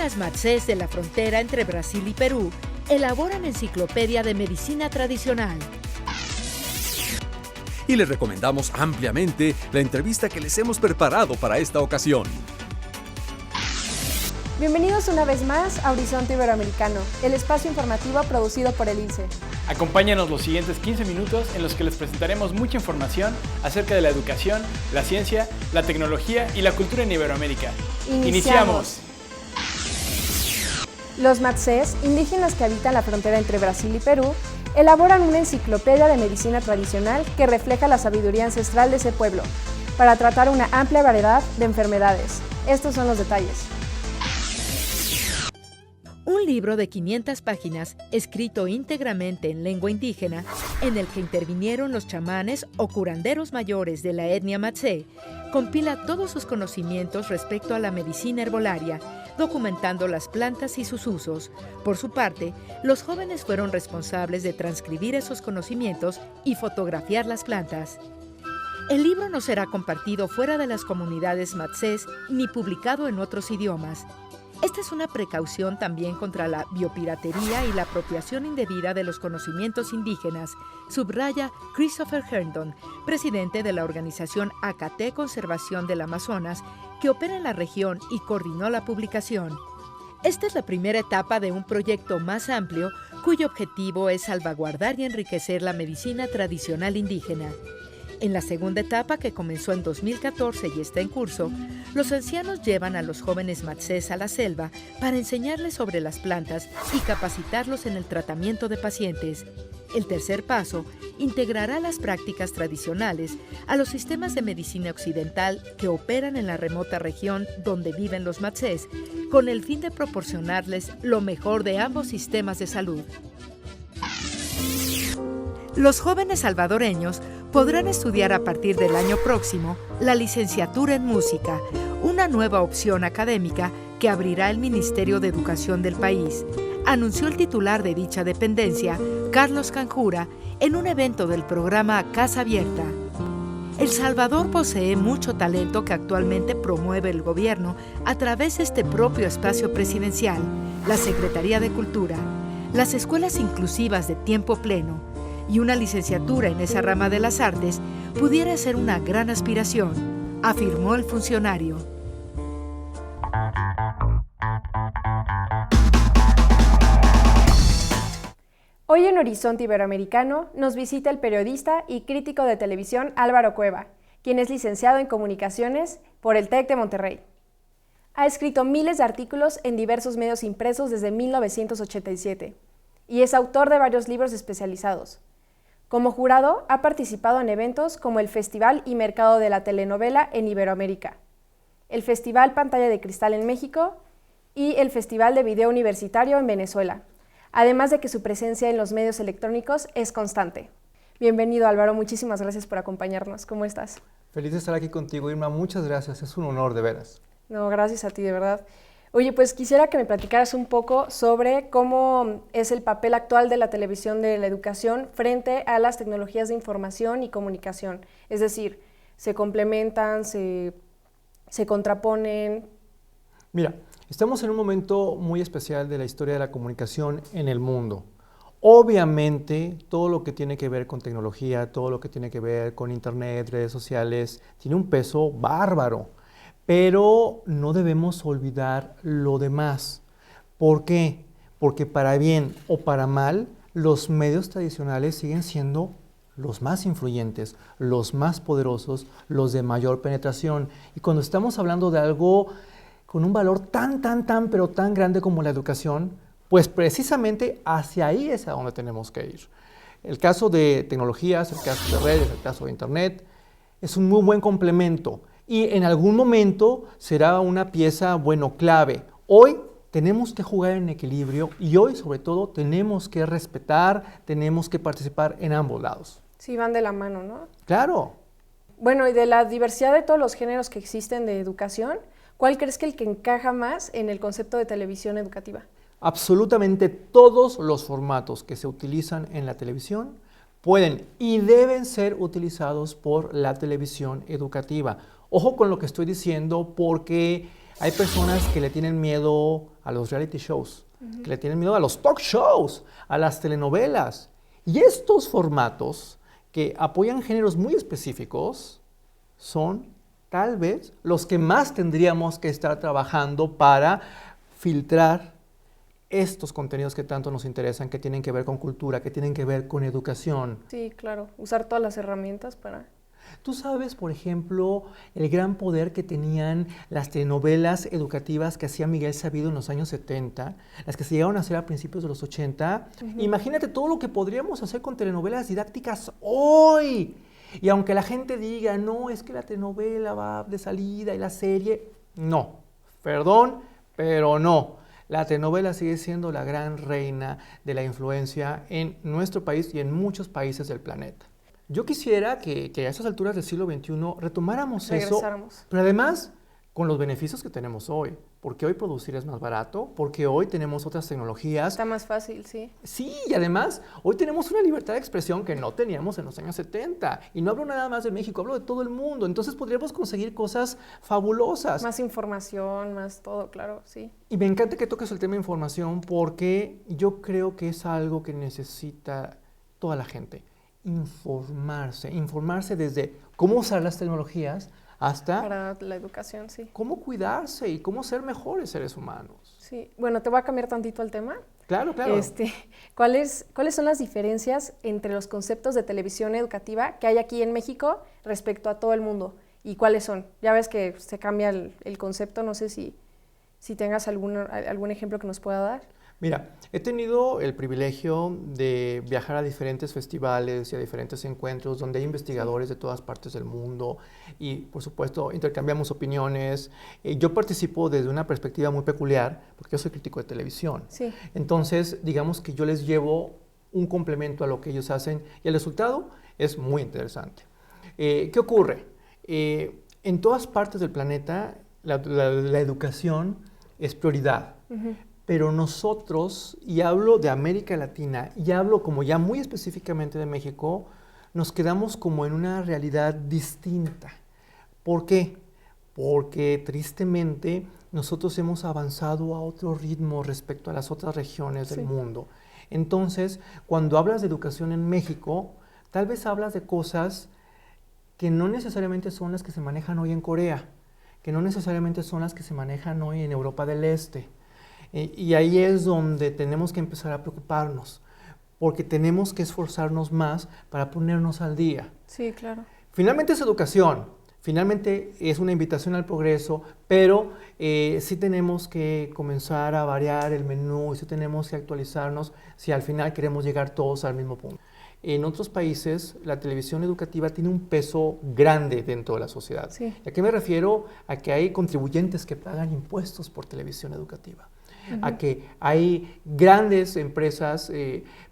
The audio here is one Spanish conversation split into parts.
indígenas matsés de la frontera entre Brasil y Perú elaboran enciclopedia de medicina tradicional. Y les recomendamos ampliamente la entrevista que les hemos preparado para esta ocasión. Bienvenidos una vez más a Horizonte Iberoamericano, el espacio informativo producido por el INSE. Acompáñanos los siguientes 15 minutos en los que les presentaremos mucha información acerca de la educación, la ciencia, la tecnología y la cultura en Iberoamérica. ¡Iniciamos! Los matsés, indígenas que habitan la frontera entre Brasil y Perú, elaboran una enciclopedia de medicina tradicional que refleja la sabiduría ancestral de ese pueblo, para tratar una amplia variedad de enfermedades. Estos son los detalles. Un libro de 500 páginas, escrito íntegramente en lengua indígena, en el que intervinieron los chamanes o curanderos mayores de la etnia matsé, compila todos sus conocimientos respecto a la medicina herbolaria, documentando las plantas y sus usos. Por su parte, los jóvenes fueron responsables de transcribir esos conocimientos y fotografiar las plantas. El libro no será compartido fuera de las comunidades matsés ni publicado en otros idiomas. Esta es una precaución también contra la biopiratería y la apropiación indebida de los conocimientos indígenas, subraya Christopher Herndon, presidente de la organización ACATE Conservación del Amazonas, que opera en la región y coordinó la publicación. Esta es la primera etapa de un proyecto más amplio cuyo objetivo es salvaguardar y enriquecer la medicina tradicional indígena. En la segunda etapa, que comenzó en 2014 y está en curso, los ancianos llevan a los jóvenes matsés a la selva para enseñarles sobre las plantas y capacitarlos en el tratamiento de pacientes. El tercer paso integrará las prácticas tradicionales a los sistemas de medicina occidental que operan en la remota región donde viven los matsés, con el fin de proporcionarles lo mejor de ambos sistemas de salud. Los jóvenes salvadoreños podrán estudiar a partir del año próximo la licenciatura en música, una nueva opción académica que abrirá el Ministerio de Educación del país, anunció el titular de dicha dependencia, Carlos Canjura, en un evento del programa Casa Abierta. El Salvador posee mucho talento que actualmente promueve el gobierno a través de este propio espacio presidencial, la Secretaría de Cultura, las escuelas inclusivas de tiempo pleno, y una licenciatura en esa rama de las artes pudiera ser una gran aspiración, afirmó el funcionario. Hoy en Horizonte Iberoamericano nos visita el periodista y crítico de televisión Álvaro Cueva, quien es licenciado en Comunicaciones por el TEC de Monterrey. Ha escrito miles de artículos en diversos medios impresos desde 1987 y es autor de varios libros especializados. Como jurado, ha participado en eventos como el Festival y Mercado de la Telenovela en Iberoamérica, el Festival Pantalla de Cristal en México y el Festival de Video Universitario en Venezuela, además de que su presencia en los medios electrónicos es constante. Bienvenido, Álvaro, muchísimas gracias por acompañarnos. ¿Cómo estás? Feliz de estar aquí contigo, Irma. Muchas gracias, es un honor, de veras. No, gracias a ti, de verdad. Oye, pues quisiera que me platicaras un poco sobre cómo es el papel actual de la televisión de la educación frente a las tecnologías de información y comunicación. Es decir, ¿se complementan, se contraponen? Mira, estamos en un momento muy especial de la historia de la comunicación en el mundo. Obviamente, todo lo que tiene que ver con tecnología, todo lo que tiene que ver con internet, redes sociales, tiene un peso bárbaro. Pero no debemos olvidar lo demás. ¿Por qué? Porque para bien o para mal, los medios tradicionales siguen siendo los más influyentes, los más poderosos, los de mayor penetración. Y cuando estamos hablando de algo con un valor pero tan grande como la educación, pues precisamente hacia ahí es a donde tenemos que ir. El caso de tecnologías, el caso de redes, el caso de internet, es un muy buen complemento. Y en algún momento será una pieza, clave. Hoy tenemos que jugar en equilibrio y hoy, sobre todo, tenemos que respetar, tenemos que participar en ambos lados. Sí, van de la mano, ¿no? Claro. Bueno, y de la diversidad de todos los géneros que existen de educación, ¿cuál crees que el que encaja más en el concepto de televisión educativa? Absolutamente todos los formatos que se utilizan en la televisión pueden y deben ser utilizados por la televisión educativa. Ojo con lo que estoy diciendo porque Hay personas que le tienen miedo a los reality shows, que le tienen miedo a los talk shows, a las telenovelas. Y estos formatos que apoyan géneros muy específicos son tal vez los que más tendríamos que estar trabajando para filtrar estos contenidos que tanto nos interesan, que tienen que ver con cultura, que tienen que ver con educación. Sí, claro, usar todas las herramientas para... Tú sabes, por ejemplo, el gran poder que tenían las telenovelas educativas que hacía Miguel Sabido en los años 70, las que se llegaron a hacer a principios de los 80. Imagínate todo lo que podríamos hacer con telenovelas didácticas hoy. Y aunque la gente diga, no, es que la telenovela va de salida y la serie, no, perdón, pero no. La telenovela sigue siendo la gran reina de la influencia en nuestro país y en muchos países del planeta. Yo quisiera que a esas alturas del siglo XXI retomáramos eso, pero además con los beneficios que tenemos hoy, porque hoy producir es más barato, porque hoy tenemos otras tecnologías. Está más fácil, sí. Sí, y además hoy tenemos una libertad de expresión que no teníamos en los años 70. Y no hablo nada más de México, hablo de todo el mundo. Entonces podríamos conseguir cosas fabulosas. Más información, más todo, claro, sí. Y me encanta que toques el tema de información porque yo creo que es algo que necesita toda la gente. Informarse desde cómo usar las tecnologías hasta para la educación, sí. Cómo cuidarse y cómo ser mejores seres humanos. Sí, bueno, te voy a cambiar tantito el tema. Claro, claro. ¿Cuáles son las diferencias entre los conceptos de televisión educativa que hay aquí en México respecto a todo el mundo? ¿Y cuáles son? Ya ves que se cambia el concepto, no sé si tengas algún ejemplo que nos pueda dar. Mira, he tenido el privilegio de viajar a diferentes festivales y a diferentes encuentros donde hay investigadores de todas partes del mundo y, por supuesto, intercambiamos opiniones. Yo participo desde una perspectiva muy peculiar porque yo soy crítico de televisión. Sí. Entonces, digamos que yo les llevo un complemento a lo que ellos hacen y el resultado es muy interesante. ¿Qué ocurre? En todas partes del planeta la educación es prioridad. Pero nosotros, y hablo de América Latina, y hablo como ya muy específicamente de México, nos quedamos como en una realidad distinta. ¿Por qué? Porque tristemente nosotros hemos avanzado a otro ritmo respecto a las otras regiones del mundo. Entonces, cuando hablas de educación en México, tal vez hablas de cosas que no necesariamente son las que se manejan hoy en Corea, que no necesariamente son las que se manejan hoy en Europa del Este. Y ahí es donde tenemos que empezar a preocuparnos, porque tenemos que esforzarnos más para ponernos al día. Sí, claro. Finalmente es educación, finalmente es una invitación al progreso, pero sí tenemos que comenzar a variar el menú, sí tenemos que actualizarnos si al final queremos llegar todos al mismo punto. En otros países, la televisión educativa tiene un peso grande dentro de la sociedad. Sí. ¿A qué me refiero? A que hay contribuyentes que pagan impuestos por televisión educativa. A que hay grandes empresas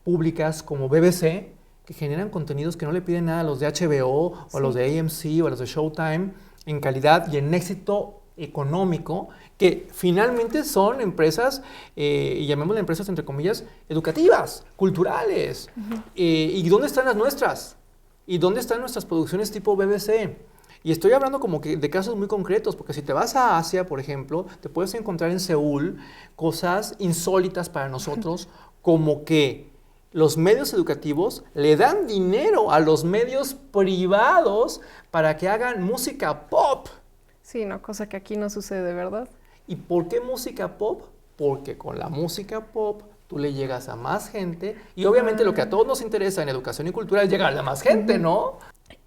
públicas como BBC que generan contenidos que no le piden nada a los de HBO o a los de AMC o a los de Showtime en calidad y en éxito económico, que finalmente son empresas, y llamémosle empresas entre comillas, educativas, culturales. ¿Y dónde están las nuestras? ¿Y dónde están nuestras producciones tipo BBC? Y estoy hablando como que de casos muy concretos, porque si te vas a Asia, por ejemplo, te puedes encontrar en Seúl cosas insólitas para nosotros, como que los medios educativos le dan dinero a los medios privados para que hagan música pop. Sí, no, cosa que aquí no sucede, ¿verdad? ¿Y por qué música pop? Porque con la música pop tú le llegas a más gente y obviamente lo que a todos nos interesa en educación y cultura es llegar a más gente, ¿no?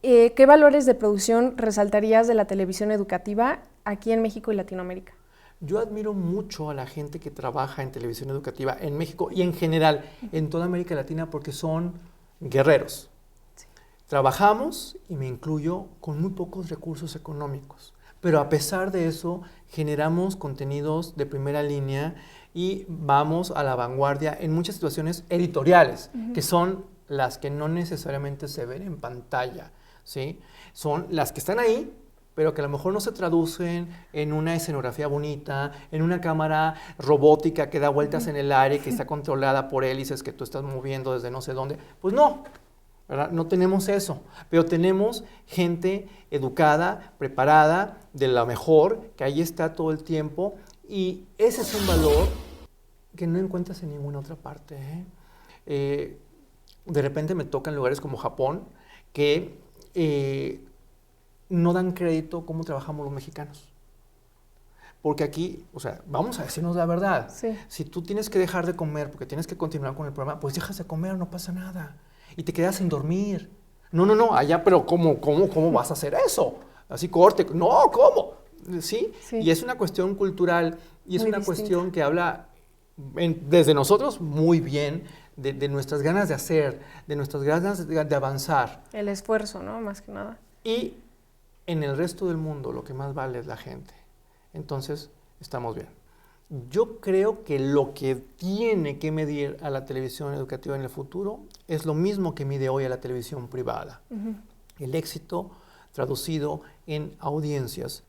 ¿Qué valores de producción resaltarías de la televisión educativa aquí en México y Latinoamérica? Yo admiro mucho a la gente que trabaja en televisión educativa en México y en general en toda América Latina porque son guerreros. Sí. Trabajamos, y me incluyo, con muy pocos recursos económicos, pero a pesar de eso generamos contenidos de primera línea y vamos a la vanguardia en muchas situaciones editoriales, que son las que no necesariamente se ven en pantalla, ¿sí? Son las que están ahí, pero que a lo mejor no se traducen en una escenografía bonita, en una cámara robótica que da vueltas en el aire, que está controlada por hélices que tú estás moviendo desde no sé dónde. Pues no, ¿verdad? No tenemos eso, pero tenemos gente educada, preparada, de la mejor, que ahí está todo el tiempo, y ese es un valor que no encuentras en ninguna otra parte, ¿eh? De repente me tocan lugares como Japón que no dan crédito cómo trabajamos los mexicanos. Porque aquí, o sea, vamos a decirnos la verdad. Sí. Si tú tienes que dejar de comer porque tienes que continuar con el programa, pues dejas de comer, no pasa nada. Y te quedas sin dormir. No, allá, pero ¿cómo vas a hacer eso? Así corte, no, ¿cómo? ¿Sí? Sí. Y es una cuestión cultural y es Muy una distinta. cuestión que habla desde nosotros muy bien de nuestras ganas de hacer, de nuestras ganas de avanzar. El esfuerzo, ¿no? Más que nada. Y en el resto del mundo lo que más vale es la gente. Entonces, estamos bien. Yo creo que lo que tiene que medir a la televisión educativa en el futuro es lo mismo que mide hoy a la televisión privada. El éxito traducido en audiencias.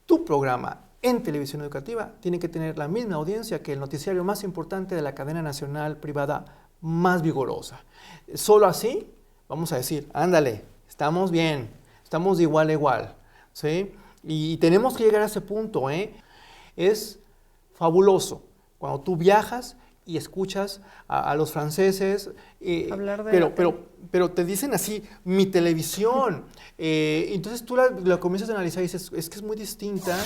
Tu programa en televisión educativa tiene que tener la misma audiencia que el noticiario más importante de la cadena nacional privada más vigorosa. Solo así vamos a decir, ándale, estamos bien, estamos de igual a igual, ¿sí? Y tenemos que llegar a ese punto, ¿eh? Es fabuloso cuando tú viajas y escuchas a los franceses, Hablar de pero te dicen así, mi televisión. Entonces tú la comienzas a analizar y dices, es que es muy distinta,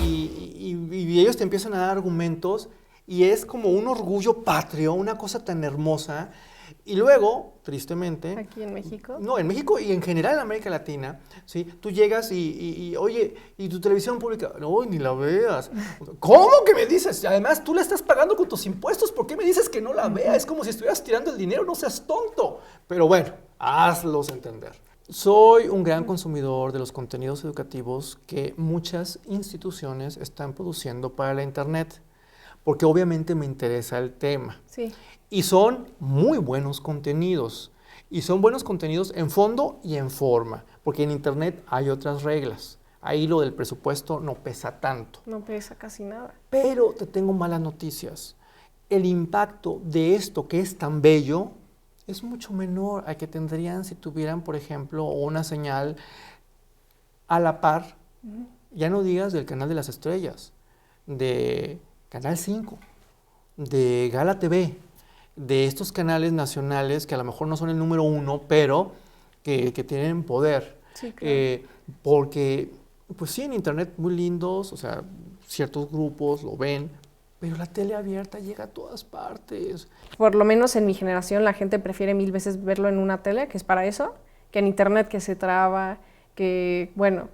y ellos te empiezan a dar argumentos, y es como un orgullo patrio, una cosa tan hermosa. Y luego, tristemente... Aquí en México. No, en México y en general en América Latina, ¿sí? Tú llegas y oye, ¿y tu televisión pública? No, ni la veas. ¿Cómo que me dices? Además, tú la estás pagando con tus impuestos. ¿Por qué me dices que no la vea? Es como si estuvieras tirando el dinero, no seas tonto. Pero bueno, hazlos entender. Soy un gran consumidor de los contenidos educativos que muchas instituciones están produciendo para la Internet, porque obviamente me interesa el tema. Sí. Y son muy buenos contenidos. Y son buenos contenidos en fondo y en forma. Porque en Internet hay otras reglas. Ahí lo del presupuesto no pesa tanto. No pesa casi nada. Pero te tengo malas noticias. El impacto de esto que es tan bello es mucho menor al que tendrían si tuvieran, por ejemplo, una señal a la par. Ya no digas del Canal de las Estrellas, de Canal 5, de Gala TV, de estos canales nacionales que a lo mejor no son el número 1, pero que tienen poder. Sí, claro. Porque, pues sí, en Internet muy lindos, o sea, ciertos grupos lo ven, pero la tele abierta llega a todas partes. Por lo menos en mi generación la gente prefiere 1000 veces verlo en una tele, que es para eso, que en Internet, que se traba, que, bueno.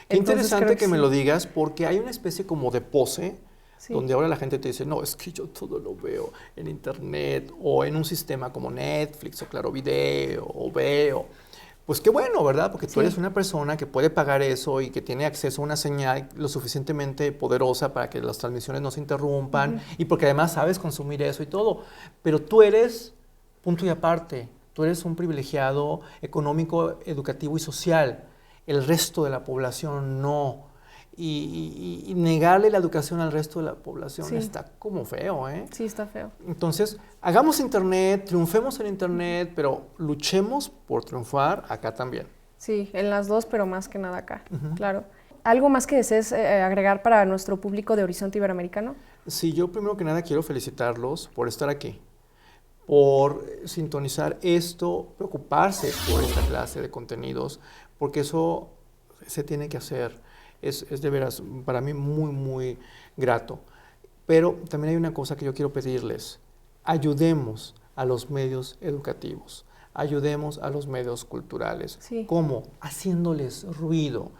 Qué entonces interesante creo que me sí. lo digas, porque hay una especie como de pose, Sí. donde ahora la gente te dice, no, es que yo todo lo veo en Internet o en un sistema como Netflix o Claro Video o Veo. Pues qué bueno, ¿verdad? Porque tú Sí. eres una persona que puede pagar eso y que tiene acceso a una señal lo suficientemente poderosa para que las transmisiones no se interrumpan y porque además sabes consumir eso y todo. Pero tú eres punto y aparte. Tú eres un privilegiado económico, educativo y social. El resto de la población no. Y negarle la educación al resto de la población Sí. está como feo, ¿eh? Sí, está feo. Entonces, hagamos Internet, triunfemos en Internet, pero luchemos por triunfar acá también. Sí, en las dos, pero más que nada acá, claro. ¿Algo más que desees agregar para nuestro público de Horizonte Iberoamericano? Sí, yo primero que nada quiero felicitarlos por estar aquí, por sintonizar esto, preocuparse por esta clase de contenidos, porque eso se tiene que hacer. Es de veras para mí muy, muy grato. Pero también hay una cosa que yo quiero pedirles. Ayudemos a los medios educativos, ayudemos a los medios culturales. Sí. ¿Cómo? Haciéndoles ruido.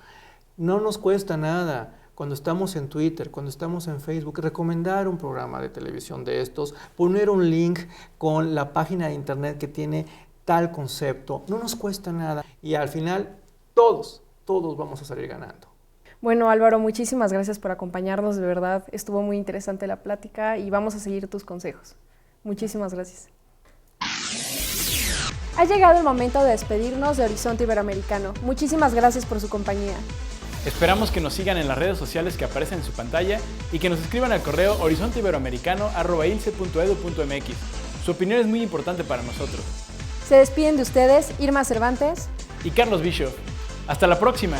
No nos cuesta nada. Cuando estamos en Twitter, cuando estamos en Facebook, recomendar un programa de televisión de estos, poner un link con la página de Internet que tiene tal concepto, no nos cuesta nada. Y al final, todos vamos a salir ganando. Bueno, Álvaro, muchísimas gracias por acompañarnos, de verdad. Estuvo muy interesante la plática y vamos a seguir tus consejos. Muchísimas gracias. Ha llegado el momento de despedirnos de Horizonte Iberoamericano. Muchísimas gracias por su compañía. Esperamos que nos sigan en las redes sociales que aparecen en su pantalla y que nos escriban al correo horizonteiberoamericano@ilce.edu.mx. Su opinión es muy importante para nosotros. Se despiden de ustedes Irma Cervantes y Carlos Bischoff. Hasta la próxima.